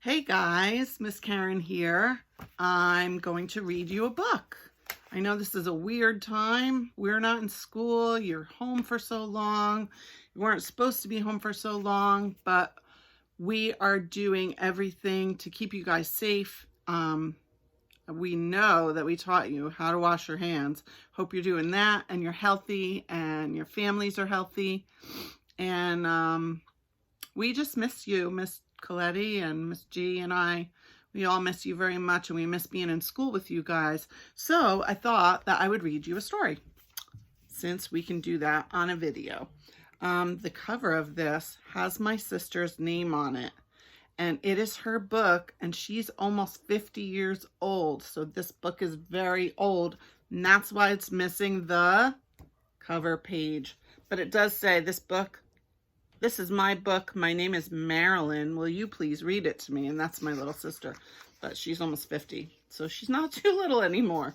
Hey guys, Miss Karen here. I'm going to read you a book. I know this is a weird time. We're not in school. You're home for so long. You weren't supposed to be home for so long, but we are doing everything to keep you guys safe. We know that we taught you how to wash your hands. Hope you're doing that and you're healthy and your families are healthy. And we just miss you, Miss Coletti and Miss G and I. We all miss you very much, and we miss being in school with you guys. So I thought that I would read you a story, since we can do that on a video. The cover of this has my sister's name on it, and it is her book, and she's almost 50 years old. So this book is very old, and that's why it's missing the cover page. But it does say, this is my book. My name is Marilyn. Will you please read it to me? And that's my little sister. But she's almost 50, so she's not too little anymore.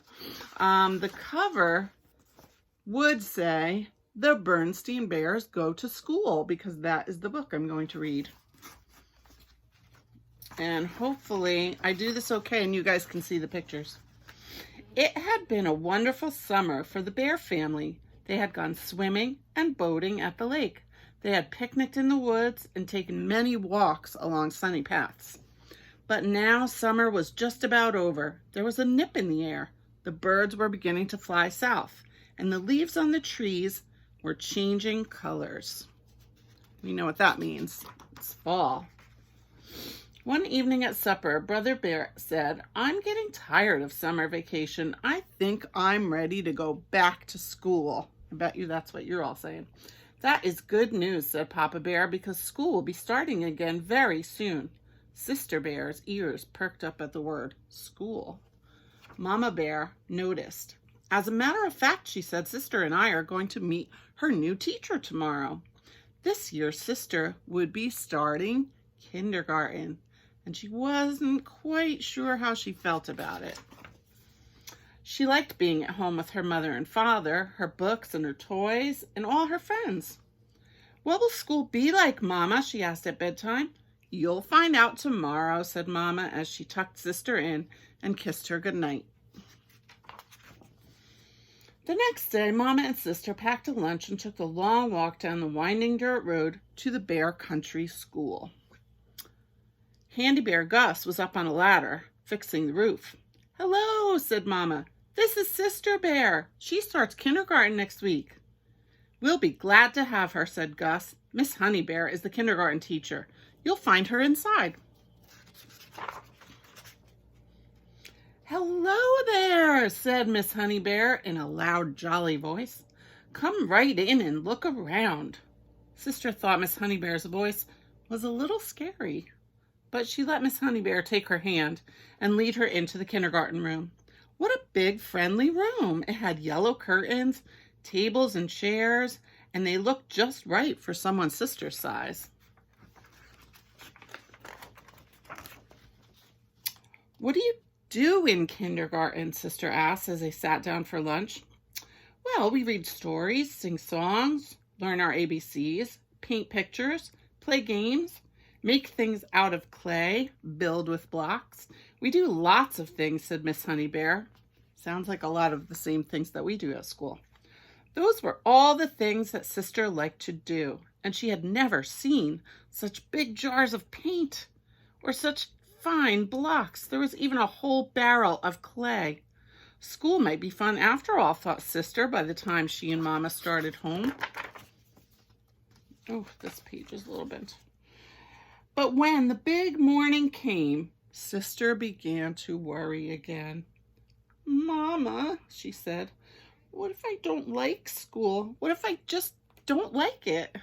The cover would say, The Berenstain Bears Go to School, because that is the book I'm going to read. And hopefully I do this okay and you guys can see the pictures. It had been a wonderful summer for the Bear family. They had gone swimming and boating at the lake. They had picnicked in the woods and taken many walks along sunny paths. But now summer was just about over. There was a nip in the air. The birds were beginning to fly south, and the leaves on the trees were changing colors. We know what that means. It's fall. One evening at supper, Brother Bear said, "I'm getting tired of summer vacation. I think I'm ready to go back to school." I bet you that's what you're all saying. "That is good news," said Papa Bear, "because school will be starting again very soon." Sister Bear's ears perked up at the word school. Mama Bear noticed. "As a matter of fact," she said, "Sister and I are going to meet her new teacher tomorrow." This year, Sister would be starting kindergarten, and she wasn't quite sure how she felt about it. She liked being at home with her mother and father, her books and her toys, and all her friends. "What will school be like, Mama?" she asked at bedtime. "You'll find out tomorrow," said Mama as she tucked Sister in and kissed her goodnight. The next day, Mama and Sister packed a lunch and took a long walk down the winding dirt road to the Bear Country School. Handy Bear Gus was up on a ladder, fixing the roof. "Hello," said Mama. "This is Sister Bear. She starts kindergarten next week." "We'll be glad to have her," said Gus. "Miss Honey Bear is the kindergarten teacher. You'll find her inside." "Hello there," said Miss Honey Bear in a loud, jolly voice. "Come right in and look around." Sister thought Miss Honey Bear's voice was a little scary, but she let Miss Honey Bear take her hand and lead her into the kindergarten room. What a big, friendly room. It had yellow curtains, tables and chairs, and they looked just right for someone's sister's size. "What do you do in kindergarten?" Sister asked as they sat down for lunch. "Well, we read stories, sing songs, learn our ABCs, paint pictures, play games, make things out of clay, build with blocks. We do lots of things," said Miss Honey Bear. Sounds like a lot of the same things that we do at school. Those were all the things that Sister liked to do, and she had never seen such big jars of paint or such fine blocks. There was even a whole barrel of clay. School might be fun after all, thought Sister by the time she and Mama started home. Oh, this page is a little bent. But when the big morning came, Sister began to worry again. "Mama," she said, "what if I don't like school? What if I just don't like it?"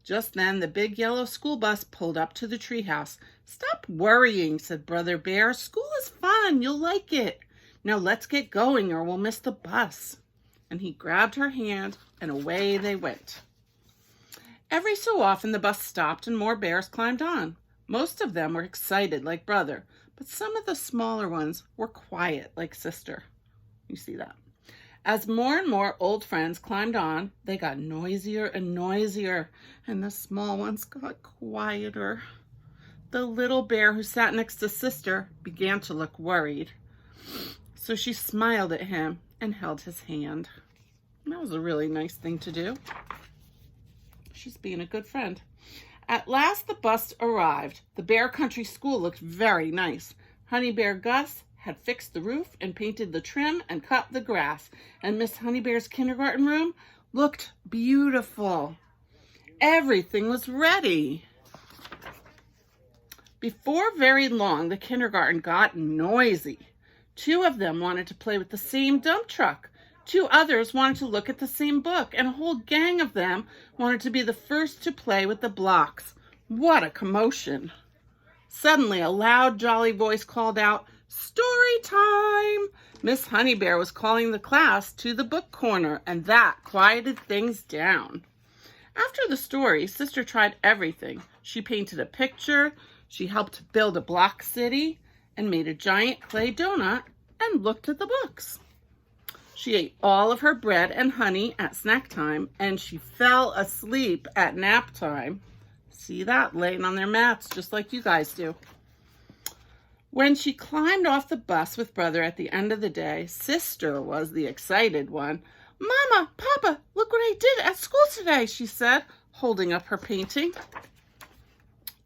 Just then, the big yellow school bus pulled up to the treehouse. "Stop worrying," said Brother Bear. "School is fun. You'll like it. Now let's get going or we'll miss the bus." And he grabbed her hand and away they went. Every so often the bus stopped and more bears climbed on. Most of them were excited like Brother, but some of the smaller ones were quiet like Sister. You see that? As more and more old friends climbed on, they got noisier and noisier, and the small ones got quieter. The little bear who sat next to Sister began to look worried. So she smiled at him and held his hand. That was a really nice thing to do. She's being a good friend. At last the bus arrived. The Bear Country School looked very nice. Honey Bear Gus had fixed the roof and painted the trim and cut the grass. And Miss Honey Bear's kindergarten room looked beautiful. Everything was ready. Before very long, the kindergarten got noisy. 2 of them wanted to play with the same dump truck. 2 others wanted to look at the same book, and a whole gang of them wanted to be the first to play with the blocks. What a commotion. Suddenly, a loud, jolly voice called out, "Story time!" Miss Honey Bear was calling the class to the book corner, and that quieted things down. After the story, Sister tried everything. She painted a picture, she helped build a block city, and made a giant clay donut, and looked at the books. She ate all of her bread and honey at snack time, and she fell asleep at nap time. See that? Laying on their mats, just like you guys do. When she climbed off the bus with Brother at the end of the day, Sister was the excited one. "Mama, Papa, look what I did at school today," she said, holding up her painting.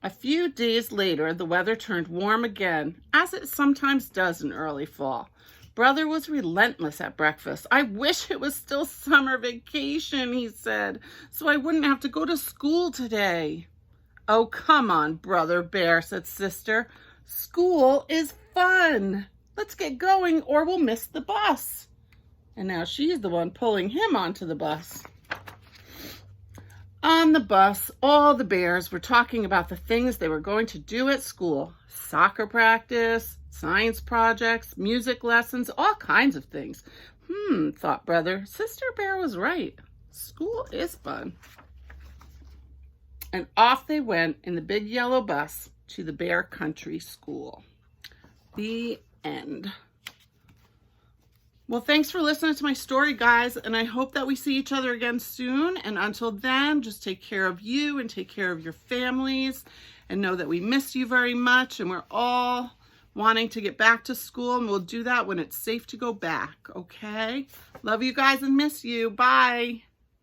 A few days later, the weather turned warm again, as it sometimes does in early fall. Brother was relentless at breakfast. "I wish it was still summer vacation," he said, "so I wouldn't have to go to school today." "Oh, come on, Brother Bear," said Sister. "School is fun. Let's get going or we'll miss the bus." And now she's the one pulling him onto the bus. On the bus, all the bears were talking about the things they were going to do at school. Soccer practice, science projects, music lessons, all kinds of things. Thought Brother. Sister Bear was right. School is fun. And off they went in the big yellow bus to the Bear Country School. The end. Well, thanks for listening to my story, guys, and I hope that we see each other again soon. And until then, just take care of you and take care of your families, and know that we miss you very much, and we're all wanting to get back to school, and we'll do that when it's safe to go back, okay? Love you guys and miss you. Bye.